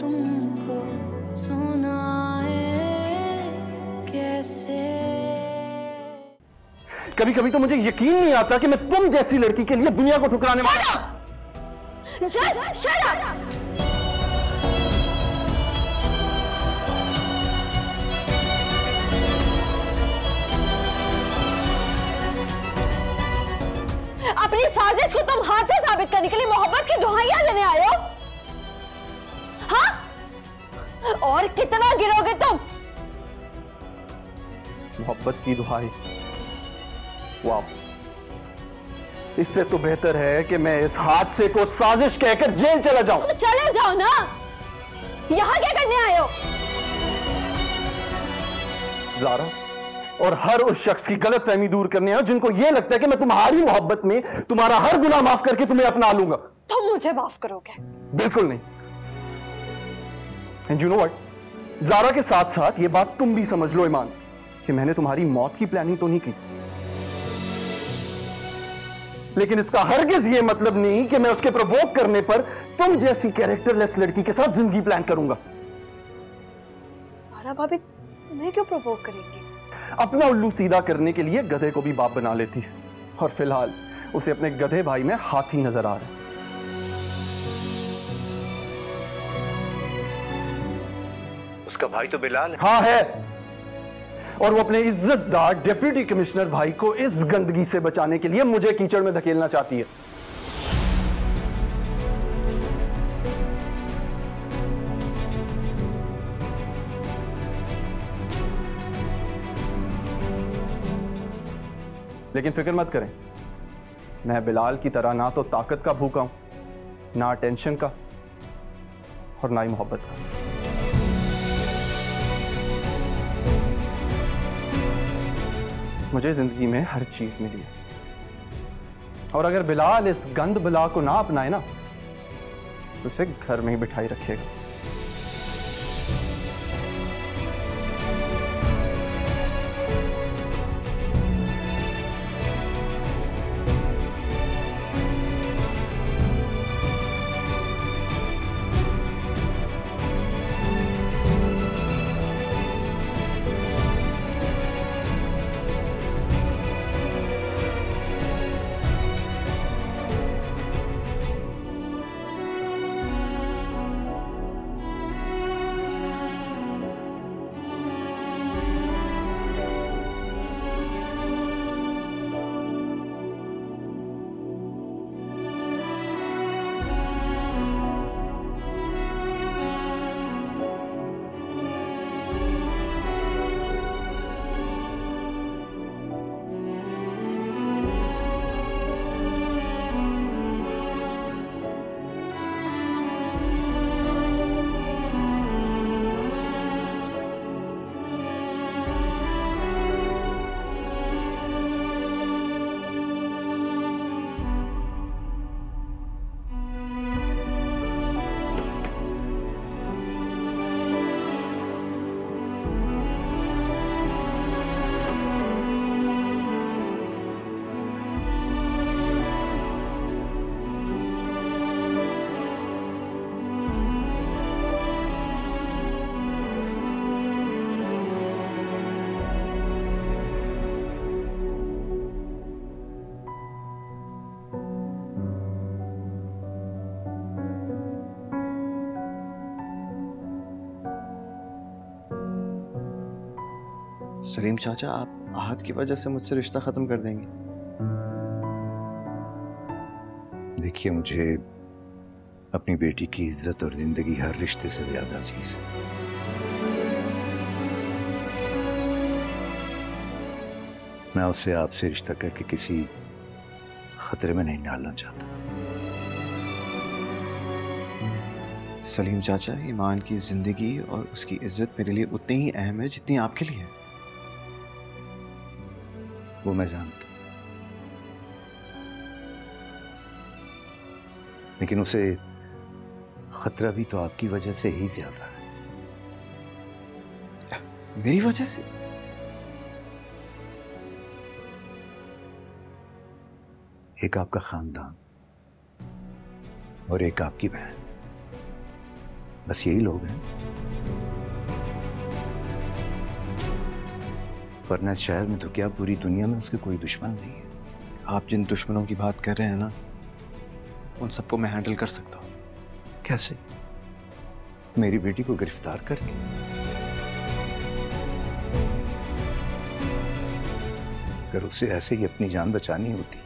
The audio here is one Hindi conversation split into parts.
तुमको सुनाए कैसे। कभी कभी तो मुझे यकीन नहीं आता कि मैं तुम जैसी लड़की के लिए दुनिया को ठुकराने वाला। Just shut up! अपनी साजिश को तुम हाथ से साबित करने के लिए मोहब्बत की दुहाइयां देने आए हो? हाँ? और कितना गिरोगे तुम? मोहब्बत की दुहाई? वाह, इससे तो बेहतर है कि मैं इस हादसे को साजिश कहकर जेल चला जाऊं। तो चले जाओ ना, यहां क्या करने आए हो? ज़ारा, और हर उस शख्स की गलतफहमी दूर करने आया जिनको यह लगता है कि मैं तुम्हारी मोहब्बत में तुम्हारा हर गुनाह माफ करके तुम्हें अपना लूंगा। तुम मुझे माफ करोगे? बिल्कुल नहीं। And you know what, Zara के साथ साथ यह बात तुम भी समझ लो ईमान, कि मैंने तुम्हारी मौत की प्लानिंग तो नहीं की, लेकिन इसका हरगिज ये मतलब नहीं कि मैं उसके प्रवोक करने पर तुम जैसी कैरेक्टरलेस लड़की के साथ जिंदगी प्लान करूंगा। सारा भाभी तुम्हें क्यों प्रवोक करेंगी? अपना उल्लू सीधा करने के लिए गधे को भी बाप बना लेती है, और फिलहाल उसे अपने गधे भाई में हाथी नजर आ रहा है। उसका भाई तो बिलाल है। हाँ है, और वो अपने इज्जतदार डिप्टी कमिश्नर भाई को इस गंदगी से बचाने के लिए मुझे कीचड़ में धकेलना चाहती है। लेकिन फिक्र मत करें, मैं बिलाल की तरह ना तो ताकत का भूखा हूं, ना टेंशन का, और ना ही मोहब्बत का। मुझे जिंदगी में हर चीज मिली है, और अगर बिलाल इस गंद बला को ना अपनाए ना, तो उसे घर में ही बिठाई रखेगा। सलीम चाचा, आप आहत की वजह से मुझसे रिश्ता खत्म कर देंगे? देखिए, मुझे अपनी बेटी की इज्जत और जिंदगी हर रिश्ते से ज्यादा अजीज है। मैं उससे आपसे रिश्ता करके किसी खतरे में नहीं डालना चाहता। सलीम चाचा, ईमान की जिंदगी और उसकी इज्जत मेरे लिए उतनी ही अहम है जितनी आपके लिए है। वो मैं जानता हूं, लेकिन उसे खतरा भी तो आपकी वजह से ही ज्यादा है। मेरी वजह से? एक आपका खानदान और एक आपकी बहन। बस यही लोग हैं, वरना इस शहर में तो क्या पूरी दुनिया में उसके कोई दुश्मन नहीं है। आप जिन दुश्मनों की बात कर रहे हैं ना, उन सबको मैं हैंडल कर सकता हूँ। कैसे? मेरी बेटी को गिरफ्तार करके? अगर उसे ऐसे ही अपनी जान बचानी होती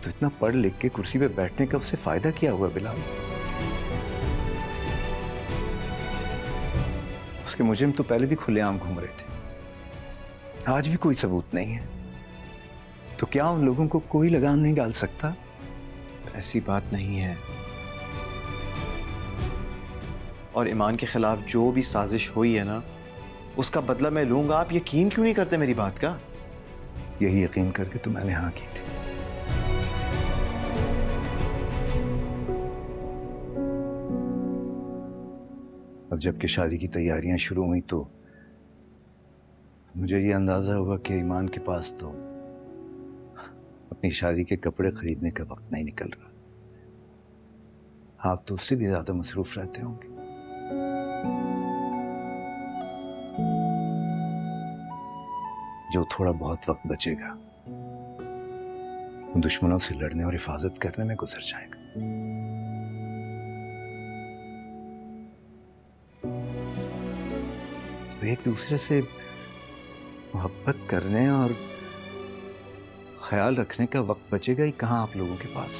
तो इतना पढ़ लिख के कुर्सी पे बैठने का उसे फायदा क्या हुआ बिलाल? उसके मुजरिम तो पहले भी खुलेआम घूम रहे थे, आज भी कोई सबूत नहीं है, तो क्या उन लोगों को कोई लगाम नहीं डाल सकता? ऐसी बात नहीं है। और ईमान के खिलाफ जो भी साजिश हुई है ना, उसका बदला मैं लूंगा। आप यकीन क्यों नहीं करते मेरी बात का? यही यकीन करके तो मैंने हाँ की थी। अब जबकि शादी की तैयारियां शुरू हुई तो मुझे ये अंदाजा हुआ कि ईमान के पास तो अपनी शादी के कपड़े खरीदने का वक्त नहीं निकल रहा। आप तो उससे भी ज्यादा मसरूफ रहते होंगे। जो थोड़ा बहुत वक्त बचेगा दुश्मनों से लड़ने और हिफाजत करने में गुजर जाएगा। तो एक दूसरे से मोहब्बत करने और ख्याल रखने का वक्त बचेगा ही कहां आप लोगों के पास?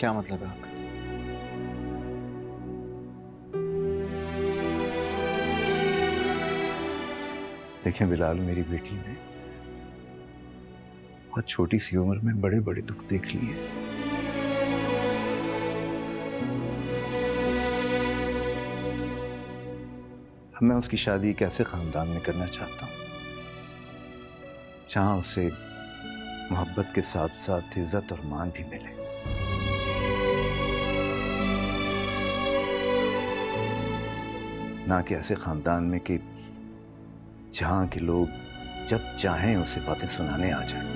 क्या मतलब है आपका? देखें बिलाल, मेरी बेटी ने बहुत छोटी सी उम्र में बड़े बड़े दुख देख लिए। अब मैं उसकी शादी एक ऐसे खानदान में करना चाहता हूं जहां उसे मोहब्बत के साथ साथ इज्जत और मान भी मिले। ना कि ऐसे खानदान में कि जहां के लोग जब चाहें उसे बातें सुनाने आ जाएं।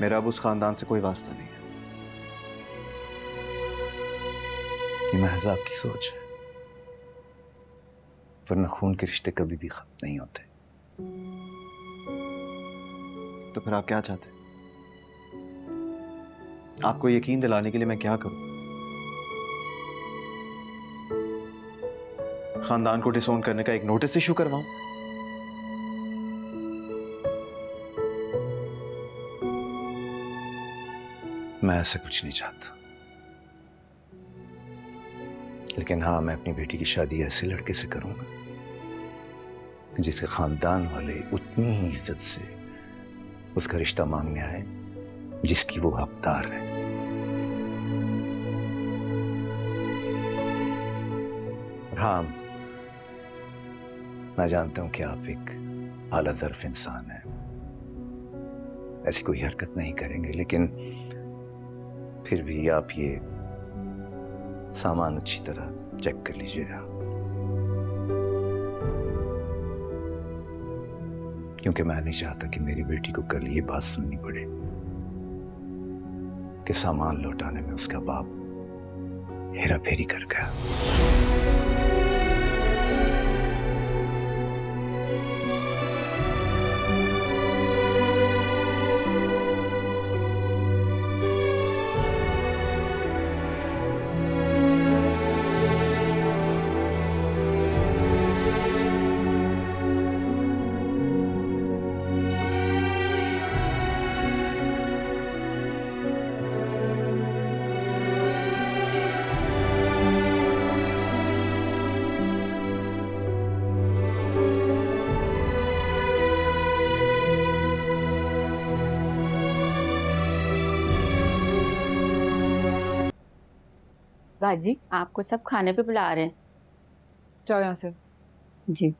मेरा अब उस खानदान से कोई वास्ता नहीं है। ये महज आपकी सोच है, वरना खून के रिश्ते कभी भी खत्म नहीं होते। तो फिर आप क्या चाहते हैं? आपको यकीन दिलाने के लिए मैं क्या करूं? खानदान को डिसोन करने का एक नोटिस इशू करवाऊं? मैं ऐसा कुछ नहीं चाहता, लेकिन हाँ, मैं अपनी बेटी की शादी ऐसे लड़के से करूंगा जिसके खानदान वाले उतनी ही इज्जत से उसका रिश्ता मांगने आए जिसकी वो हकदार है। और हाँ, मैं जानता हूं कि आप एक आला ज़र्फ इंसान हैं, ऐसी कोई हरकत नहीं करेंगे, लेकिन फिर भी आप ये सामान अच्छी तरह चेक कर लीजिएगा, क्योंकि मैं नहीं चाहता कि मेरी बेटी को कल ये बात सुननी पड़े कि सामान लौटाने में उसका बाप हेरा फेरी कर गया। बाजी, आपको सब खाने पे बुला रहे हैं। जाओ यहाँ से। जी।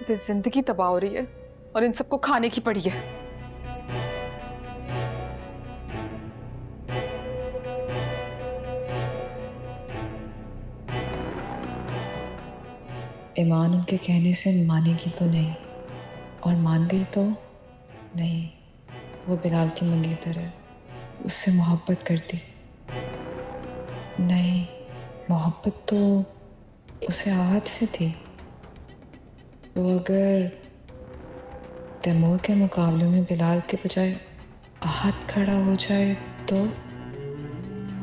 तो जिंदगी तबाह हो रही है और इन सबको खाने की पड़ी है। ईमान उनके कहने से मानेगी तो नहीं, और मान गई तो नहीं, वो बिलाल की मंगेतर है, उससे मोहब्बत करती नहीं। मोहब्बत तो उसे आहत से थी। तो अगर तैमूर के मुकाबले में बिलाल के बजाय आहत खड़ा हो जाए तो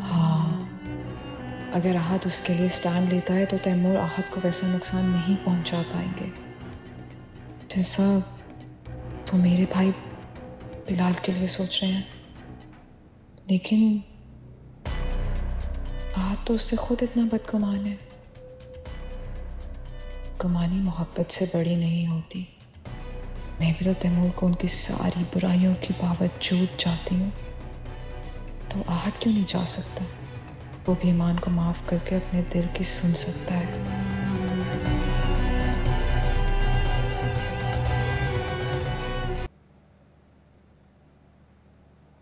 हाँ, अगर आहत उसके लिए स्टैंड लेता है तो तैमूर आहत को वैसा नुकसान नहीं पहुंचा पाएंगे जैसा वो मेरे भाई बिलाल के लिए सोच रहे हैं। लेकिन आहत तो उससे खुद इतना बदगुमान है। गुमानी मोहब्बत से बड़ी नहीं होती। मैं भी तो तैमूर को उनकी सारी बुराइयों के बावजूद चाहती हूँ, तो आहत क्यों नहीं जा सकता? वो भी ईमान को माफ करके अपने दिल की सुन सकता है।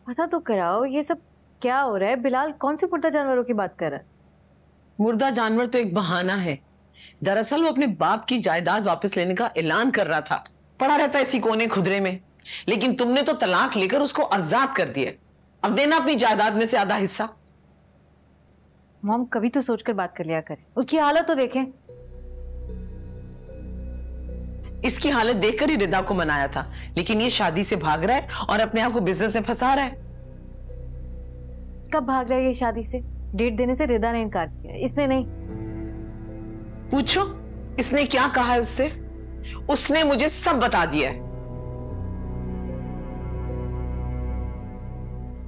पता तो कराओ ये सब क्या हो रहा है। बिलाल कौन से मुर्दा जानवरों की बात कर रहा है? मुर्दा जानवर तो एक बहाना है। दरअसल वो अपने बाप की जायदाद वापस लेने का ऐलान कर रहा था, पड़ा रहता है इसी कोने खुदरे में। लेकिन तुमने तो तलाक लेकर उसको आजाद कर दिया। अब देना अपनी जायदाद में से आधा हिस्सा। मॉम कभी तो सोचकर बात कर लिया करें, उसकी हालत तो देखें। इसकी हालत देखकर ही रिदा को मनाया था, लेकिन ये शादी से भाग रहा है और अपने आप को बिजनेस में फंसा रहा है। कब भाग रहा है ये शादी से? डेट देने से रिदा ने इनकार किया, इसने नहीं। पूछो इसने क्या कहा है उससे। उसने मुझे सब बता दिया है।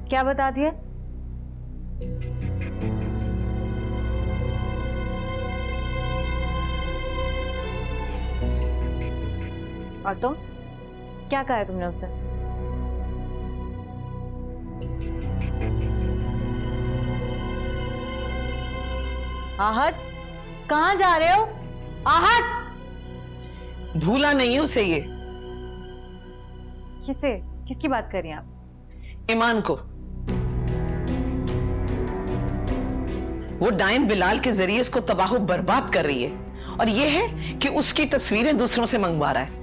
क्या बता दिया? और तुम क्या कहा है तुमने उससे? आहत कहां जा रहे हो? आहत! भूला नहीं है उसे ये। किसे? किसकी बात कर रही हैं आप? ईमान को। वो डायन बिलाल के जरिए इसको तबाह बर्बाद कर रही है, और ये है कि उसकी तस्वीरें दूसरों से मंगवा रहा है।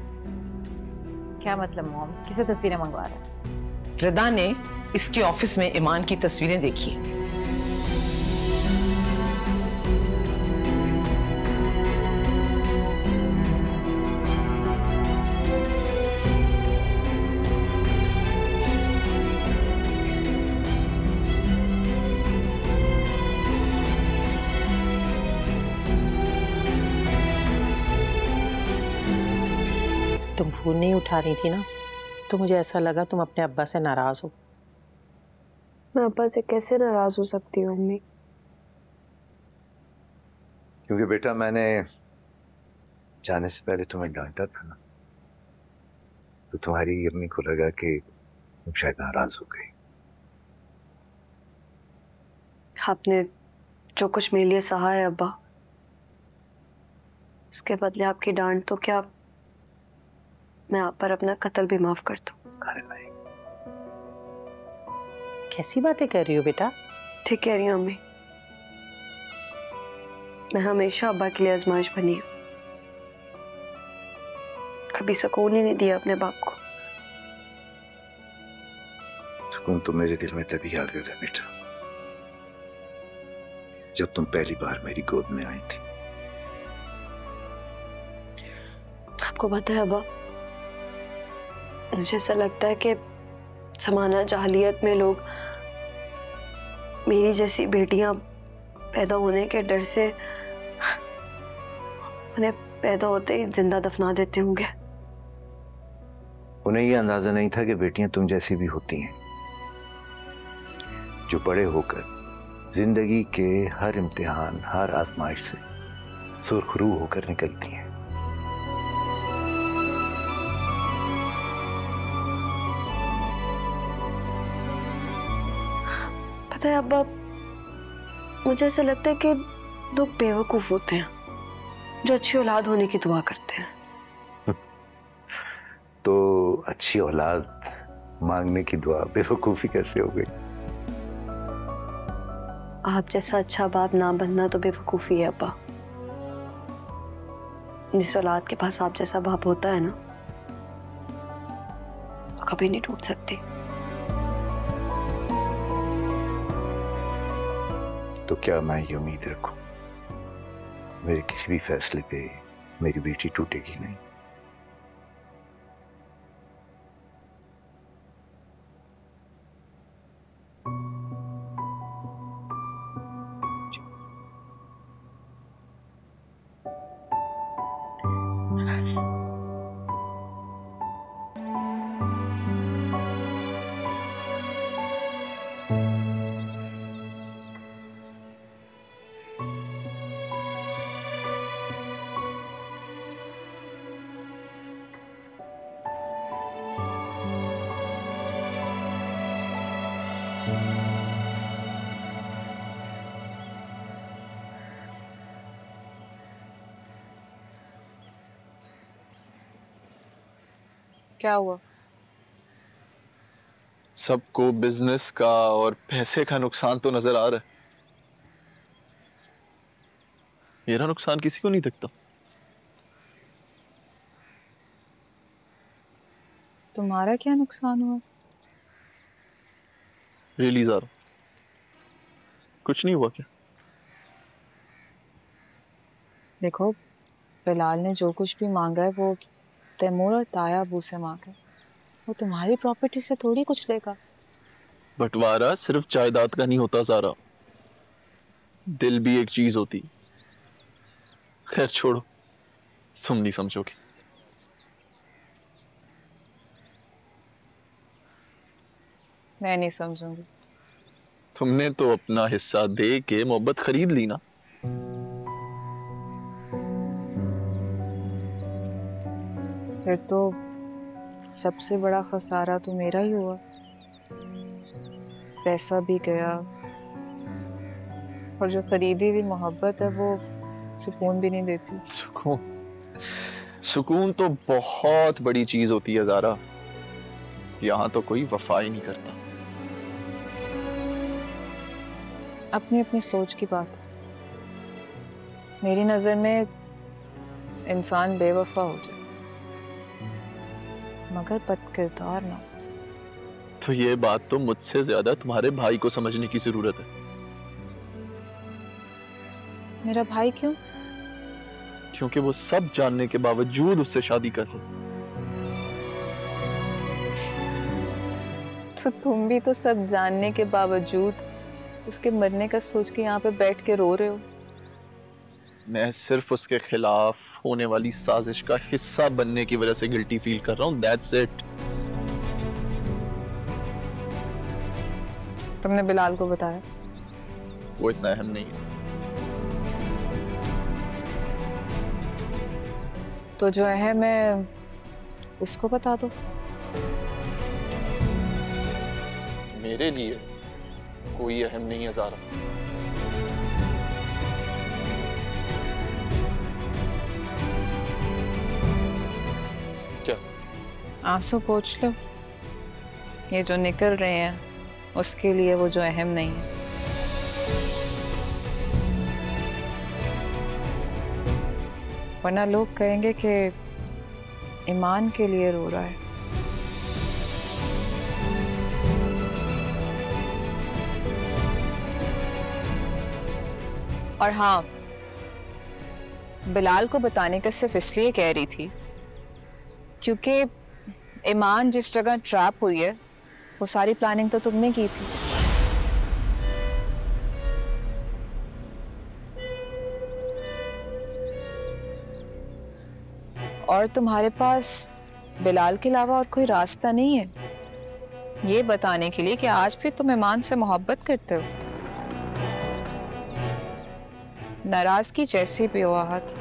क्या मतलब मॉम? किसे तस्वीरें मंगवा रहा है? रिदा ने इसके ऑफिस में ईमान की तस्वीरें देखी। तुम फोन नहीं उठा रही थी ना, तो मुझे ऐसा लगा तुम अपने अब्बा से नाराज हो। मैं अब्बा से कैसे नाराज हो सकती हूँ अम्मी? क्योंकि बेटा मैंने जाने से पहले तुम्हें डांटा था ना, तो तुम्हारी अम्मी को लगा कि तुम शायद नाराज हो गई। आपने जो कुछ मेरे लिए सहा है अब्बा, उसके बदले आपकी डांट तो क्या मैं आप पर अपना कत्ल भी माफ कर दूं। अरे नहीं, कैसी बातें कर रही हो बेटा? ठीक कह रही हूँ अम्मी। मैं हमेशा अब्बा के लिए आजमाइश बनी हूँ, कभी सुकून ही नहीं दिया अपने बाप को। सुकून तो मेरे दिल में तभी आ गया था बेटा, जब तुम पहली बार मेरी गोद में आई थी। आपको पता है अब्बा, मुझे ऐसा लगता है कि ज़माना जहालियत में लोग मेरी जैसी बेटियां पैदा होने के डर से उन्हें पैदा होते ही जिंदा दफना देते होंगे। उन्हें यह अंदाजा नहीं था कि बेटियां तुम जैसी भी होती हैं, जो बड़े होकर जिंदगी के हर इम्तिहान, हर आजमाइश से सुरखरू होकर निकलती हैं। पता है अब्बा, मुझे ऐसा लगता है कि लोग बेवकूफ होते हैं जो अच्छी औलाद होने की दुआ करते हैं। तो अच्छी औलाद मांगने की दुआ बेवकूफी कैसे हो गई? आप जैसा अच्छा बाप ना बनना तो बेवकूफी है अब्बा। जिस औलाद के पास आप जैसा बाप होता है ना, वो कभी नहीं टूट सकती। तो क्या मैं ये उम्मीद रखूं मेरे किसी भी फैसले पे मेरी बेटी टूटेगी नहीं? क्या हुआ? सबको बिजनेस का और पैसे का नुकसान तो नजर आ रहा है, मेरा नुकसान किसी को नहीं दिखता। तुम्हारा क्या नुकसान हुआ? रियली ज़ारा, कुछ नहीं हुआ क्या? देखो, बिलाल ने जो कुछ भी मांगा है वो तैमूर और ताया अबू से मांगा है। वो तुम्हारी प्रॉपर्टी से थोड़ी कुछ लेगा। बंटवारा सिर्फ जायदाद का नहीं होता ज़ारा, दिल भी एक चीज होती। खैर छोड़ो, तुम नहीं समझोगे। मैं नहीं समझूंगी। तुमने तो अपना हिस्सा दे के मोहब्बत खरीद ली ना। फिर तो सबसे बड़ा खसारा तो मेरा ही हुआ। पैसा भी गया और जो खरीदी हुई मोहब्बत है वो सुकून भी नहीं देती। सुकून तो बहुत बड़ी चीज होती है ज़ारा, यहाँ तो कोई वफा ही नहीं करता। अपनी अपनी सोच की बात है। मेरी नजर में इंसान बेवफा हो जाए मगर बदकिरदार ना। तो ये बात तो मुझसे ज्यादा तुम्हारे भाई को समझने की जरूरत है। मेरा भाई क्यों? क्योंकि वो सब जानने के बावजूद उससे शादी कर रहे। तो तुम भी तो सब जानने के बावजूद उसके मरने का सोच के यहाँ पे बैठ के रो रहे हो। मैं सिर्फ उसके खिलाफ होने वाली साजिश का हिस्सा बनने की वजह से गिल्टी फील कर रहा हूँ। That's it. तुमने बिलाल को बताया? वो इतना अहम नहीं है। तो जो अहम है उसको बता दो। मेरे लिए कोई अहम नहीं है ज़ारा। क्या? आंसू पोंछ लो। ये जो निकल रहे हैं उसके लिए वो जो अहम नहीं है। वरना लोग कहेंगे कि ईमान के लिए रो रहा है। और हाँ, बिलाल को बताने का सिर्फ इसलिए कह रही थी क्योंकि ईमान जिस जगह ट्रैप हुई है वो सारी प्लानिंग तो तुमने की थी। और तुम्हारे पास बिलाल के अलावा और कोई रास्ता नहीं है ये बताने के लिए कि आज भी तुम ईमान से मोहब्बत करते हो। नाराजगी जैसी भी हो आहत,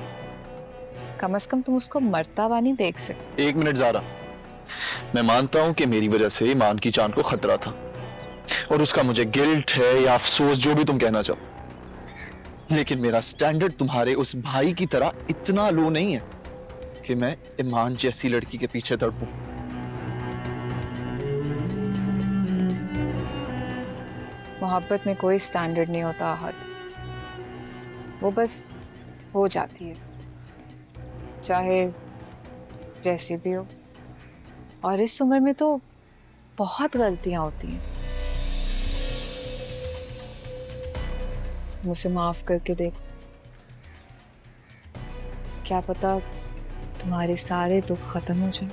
कम से कम तुम उसको मरता हुआ नहीं देख सकते। एक मिनट ज़ारा, मैं मानता हूं कि मेरी वजह से ईमान की जान को खतरा था और उसका मुझे गिल्ट है या अफसोस, जो भी तुम कहना चाहो, लेकिन मेरा स्टैंडर्ड तुम्हारे उस भाई की तरह इतना लो नहीं है कि मैं ईमान जैसी लड़की के पीछे तड़पूं। मोहब्बत में कोई स्टैंडर्ड नहीं होता आहत, वो बस हो जाती है। चाहे जैसी भी हो, और इस उम्र में तो बहुत गलतियां होती हैं। मुझे माफ करके देखो, क्या पता तुम्हारे सारे दुख खत्म हो जाए।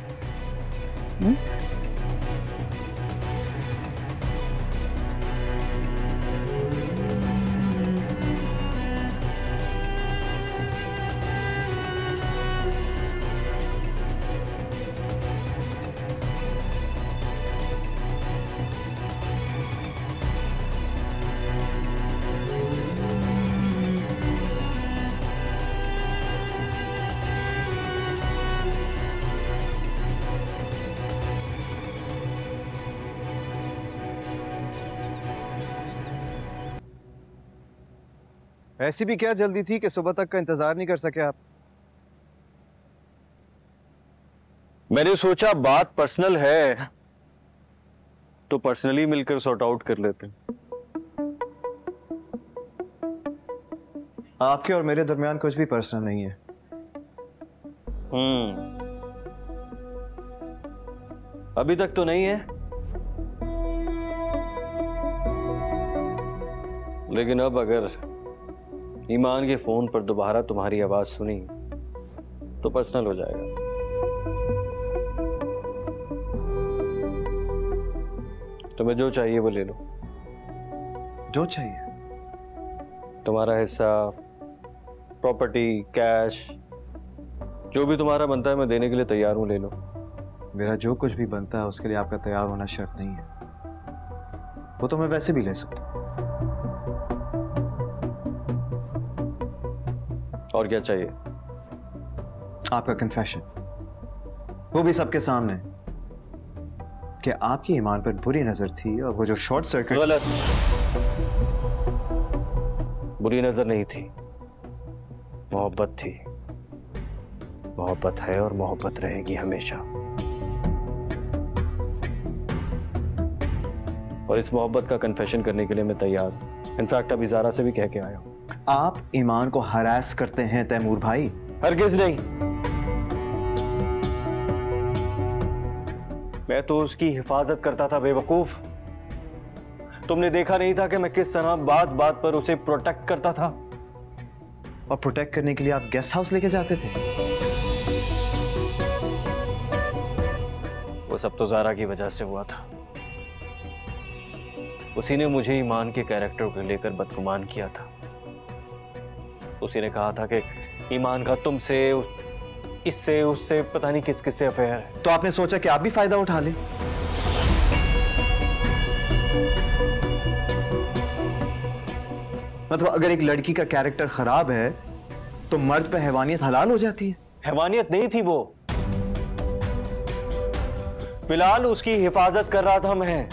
ऐसी भी क्या जल्दी थी कि सुबह तक का इंतजार नहीं कर सके आप? मैंने सोचा बात पर्सनल है तो पर्सनली मिलकर सॉर्ट आउट कर लेते हैं। आपके और मेरे दरमियान कुछ भी पर्सनल नहीं है। अभी तक तो नहीं है, लेकिन अब अगर ईमान के फोन पर दोबारा तुम्हारी आवाज सुनी तो पर्सनल हो जाएगा। तुम्हें जो चाहिए वो ले लो। जो चाहिए? तुम्हारा हिस्सा, प्रॉपर्टी, कैश, जो भी तुम्हारा बनता है मैं देने के लिए तैयार हूं, ले लो। मेरा जो कुछ भी बनता है उसके लिए आपका तैयार होना शर्त नहीं है, वो तो मैं वैसे भी ले सकता हूं। और क्या चाहिए? आपका कन्फेशन, वो भी सबके सामने, कि आपकी ईमान पर बुरी नजर थी और वो जो शॉर्ट सर्किट। गलत, बुरी नजर नहीं थी, मोहब्बत थी। मोहब्बत है और मोहब्बत रहेगी हमेशा, और इस मोहब्बत का कन्फेशन करने के लिए मैं तैयार हूं। इनफैक्ट अभी ज़ारा से भी कह के आया हूं। आप ईमान को हरास करते हैं तैमूर भाई? हरगिज नहीं, मैं तो उसकी हिफाजत करता था बेवकूफ। तुमने देखा नहीं था कि मैं किस तरह बात बात पर उसे प्रोटेक्ट करता था? और प्रोटेक्ट करने के लिए आप गेस्ट हाउस लेके जाते थे? वो सब तो ज़ारा की वजह से हुआ था। उसी ने मुझे ईमान के कैरेक्टर को लेकर बदगुमान किया था। उसी ने कहा था कि ईमान का तुमसे, इससे, उससे, पता नहीं किस किस से अफेयर है। तो आपने सोचा कि आप भी फायदा उठा लें? मतलब अगर एक लड़की का कैरेक्टर खराब है तो मर्द पे हैवानियत हलाल हो जाती है? हैवानियत नहीं थी वो, बिलाल उसकी हिफाजत कर रहा था मैं,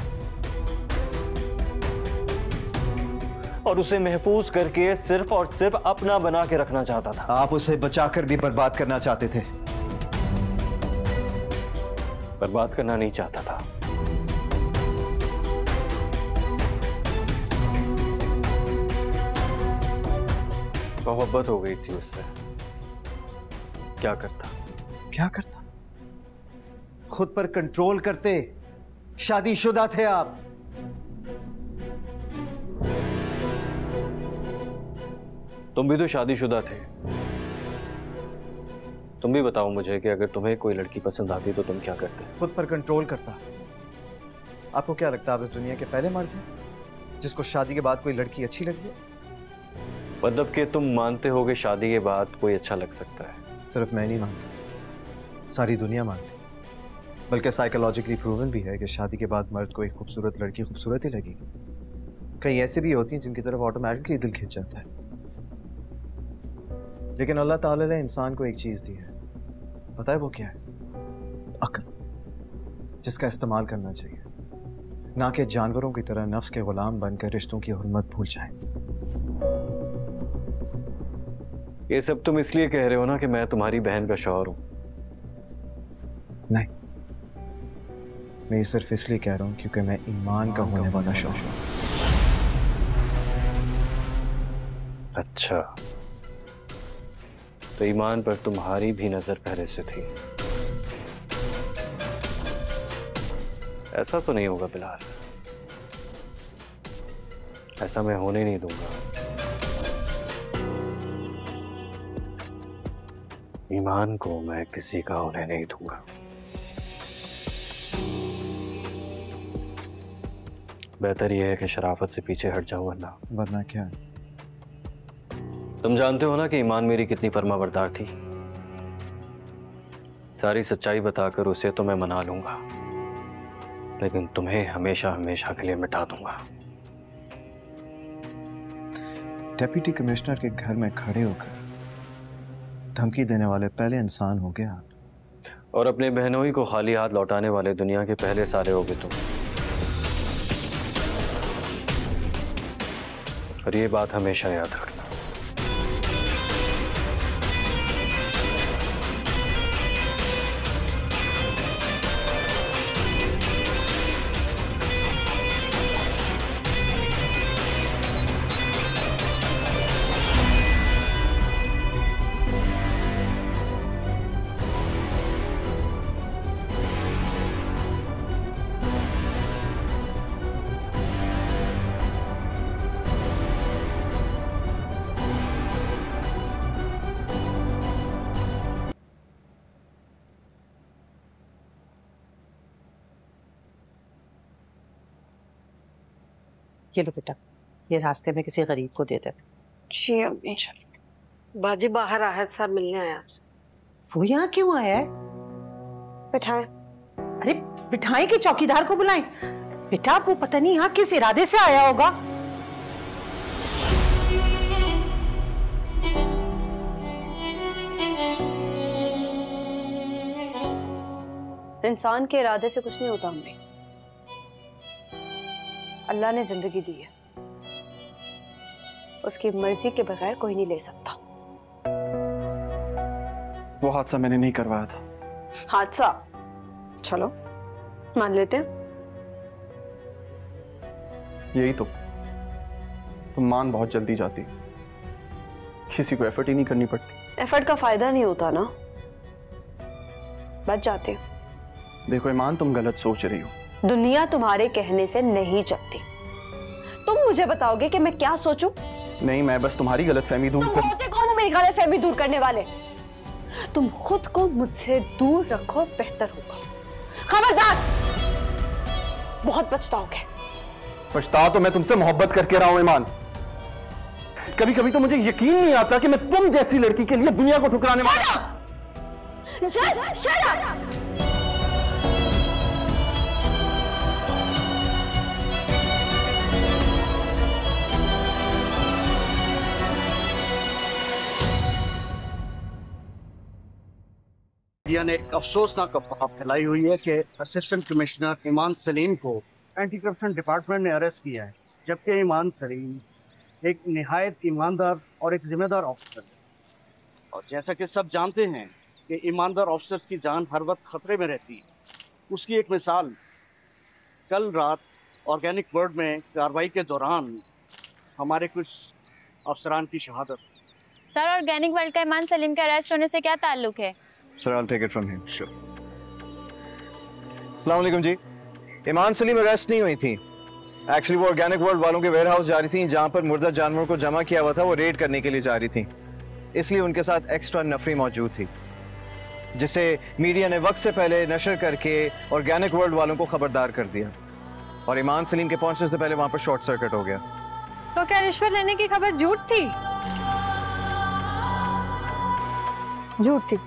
और उसे महफूज करके सिर्फ और सिर्फ अपना बना के रखना चाहता था। आप उसे बचाकर भी बर्बाद करना चाहते थे? बर्बाद करना नहीं चाहता था, मोहब्बत हो गई थी उससे। क्या करता? क्या करता? खुद पर कंट्रोल करते। शादीशुदा थे आप। तुम भी तो शादीशुदा थे। तुम भी बताओ मुझे कि अगर तुम्हें कोई लड़की पसंद आती तो तुम क्या करते? खुद पर कंट्रोल करता। आपको क्या लगता है आप इस दुनिया के पहले मर्द हैं जिसको शादी के बाद कोई लड़की अच्छी लगी है? मतलब कि तुम मानते हो कि शादी के बाद कोई अच्छा लग सकता है? सिर्फ मैं नहीं मानता, सारी दुनिया मानती। बल्कि साइकोलॉजिकली प्रूवन भी है कि शादी के बाद मर्द को एक खूबसूरत लड़की खूबसूरत ही लगेगी। कई ऐसे भी होती हैं जिनकी तरफ ऑटोमेटिकली दिल खिंच जाता है। लेकिन अल्लाह ताला ने इंसान को एक चीज दी है, पता है वो क्या है? अक्ल, जिसका इस्तेमाल करना चाहिए, ना कि जानवरों की तरह नफ्स के गुलाम बनकर रिश्तों की हुर्मत भूल जाएं। ये सब तुम इसलिए कह रहे हो ना कि मैं तुम्हारी बहन का शौहर हूं? नहीं, मैं ये सिर्फ इसलिए कह रहा हूं क्योंकि मैं ईमान का होने वाला शौहर हूं। अच्छा, तो ईमान पर तुम्हारी भी नजर पहले से थी। ऐसा तो नहीं होगा बिलाल, ऐसा मैं होने नहीं दूंगा। ईमान को मैं किसी का होने नहीं दूंगा। बेहतर यह है कि शराफत से पीछे हट जाऊं, वरना क्या? तुम जानते हो ना कि ईमान मेरी कितनी फर्माबरदार थी। सारी सच्चाई बताकर उसे तो मैं मना लूंगा, लेकिन तुम्हें हमेशा हमेशा के लिए मिटा दूंगा। डेप्यूटी कमिश्नर के घर में खड़े होकर धमकी देने वाले पहले इंसान हो गया, और अपने बहनोई को खाली हाथ लौटाने वाले दुनिया के पहले सारे होगे तुम। और ये बात हमेशा याद रखना। ये लो बेटा, ये रास्ते में किसी गरीब को दे दे। जी अम्मी। बाजी बाहर आहद साहब मिलने आया आपसे। वो यहाँ क्यों आया है? बिठाए। अरे बिठाए कि चौकीदार को बुलाएं? बेटा वो पता नहीं यहाँ किस इरादे से आया होगा। इंसान के इरादे से कुछ नहीं होता अम्मी। अल्लाह ने जिंदगी दी है, उसकी मर्जी के बगैर कोई नहीं ले सकता। वो हादसा मैंने नहीं करवाया था। हादसा? चलो मान लेते हैं। यही तो, तुम मान बहुत जल्दी जाती, किसी को एफर्ट ही नहीं करनी पड़ती। एफर्ट का फायदा नहीं होता ना, बच जाते। देखो ईमान, तुम गलत सोच रही हो। दुनिया तुम्हारे कहने से नहीं चलती। तुम मुझे बताओगे कि मैं क्या सोचूं? नहीं, मैं बस तुम्हारी गलतफहमी दूर तुम होते कौन हो मेरी गलतफहमी दूर करने वाले? तुम खुद को मुझसे दूर रखो, बेहतर होगा। खबरदार, बहुत पछताओगे। पछता तो मैं तुमसे मोहब्बत करके रहा हूं ईमान। कभी कभी तो मुझे यकीन नहीं आता कि मैं तुम जैसी लड़की के लिए दुनिया को ठुकराने वाला। Just shut up! मीडिया ने एक अफसोसनाक अफवाह फैलाई हुई है कि असिस्टेंट कमिश्नर ईमान सलीम को एंटी करप्शन डिपार्टमेंट ने अरेस्ट किया है, जबकि ईमान सलीम एक निहायत ईमानदार और एक जिम्मेदार ऑफिसर है। और जैसा कि सब जानते हैं कि ईमानदार ऑफिसर्स की जान हर वक्त खतरे में रहती है, उसकी एक मिसाल कल रात ऑर्गेनिक वर्ल्ड में कार्रवाई के दौरान हमारे कुछ अफसरान की शहादत। सर, ऑर्गेनिक वर्ल्ड का ईमान सलीम के अरेस्ट होने से क्या ताल्लुक है? Sir, I'll take it from him. Sure. अस्सलाम वालेकुम जी। ईमान सलीम अरेस्ट नहीं हुई थी। एक्चुअली वो ऑर्गेनिक वर्ल्ड वालों के वेयरहाउस जा रही थी, जहां पर मुर्दा जानवरों को जमा किया हुआ था, वो रेड करने के लिए जा रही थी। इसलिए उनके साथ एक्स्ट्रा नफरी मौजूद थी, जिसे मीडिया ने वक्त से पहले नशर करके ऑर्गेनिक वर्ल्ड वालों को खबरदार कर दिया, और ईमान सलीम के पहुंचने से पहले वहां पर शॉर्ट सर्किट हो गया। तो क्या रिश्वत लेने की खबर झूठ थी? झूठ थी,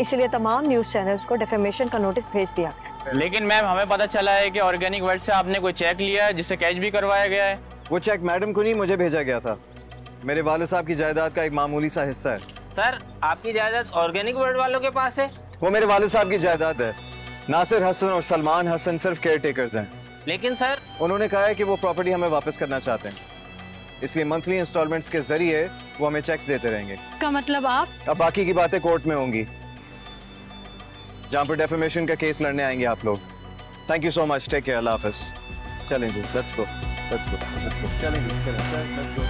इसलिए तमाम न्यूज चैनल्स को डिफेमेशन का नोटिस भेज दिया गया। लेकिन मैम, हमें पता चला है कि ऑर्गेनिक वर्ल्ड से आपने कोई चेक लिया है जिसे कैच भी करवाया गया है। वो चेक मैडम को नहीं, मुझे भेजा गया था। मेरे वाले साहब की जायदाद का एक मामूली सा हिस्सा है। सर, आपकी जायदाद ऑर्गेनिक वर्ल्ड वालों के पास है? वो मेरे वाले साहब की जायदाद है। नासिर हसन और सलमान हसन सिर्फ केयर टेकर्स हैं। लेकिन सर, उन्होंने कहा है कि वो प्रॉपर्टी हमें वापस करना चाहते हैं, इसलिए मंथली इंस्टॉलमेंट्स के जरिए वो हमें चेक्स देते रहेंगे। का मतलब आप? अब बाकी की बातें कोर्ट में होंगी, जहां पर डेफेमेशन का केस लड़ने आएंगे आप लोग। Thank you so much, take care, अल्लाह हाफिज। चलें जी, let's go, let's go, let's go, चलें जी, चलें, let's go.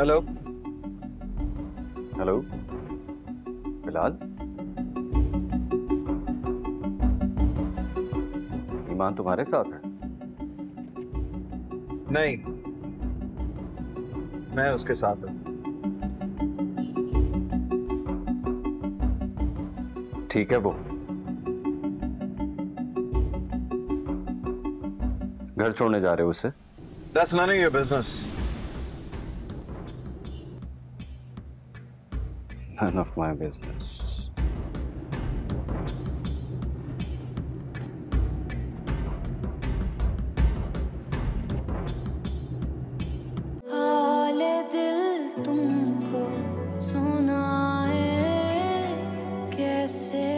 Hello hello Bilal, ईमान तुम्हारे साथ है? नहीं, मैं उसके साथ हूं। ठीक है, वो घर छोड़ने जा रहे हो उससे? That's none of your business. None of my business. हाले दिल तुमको सुनाए कैसे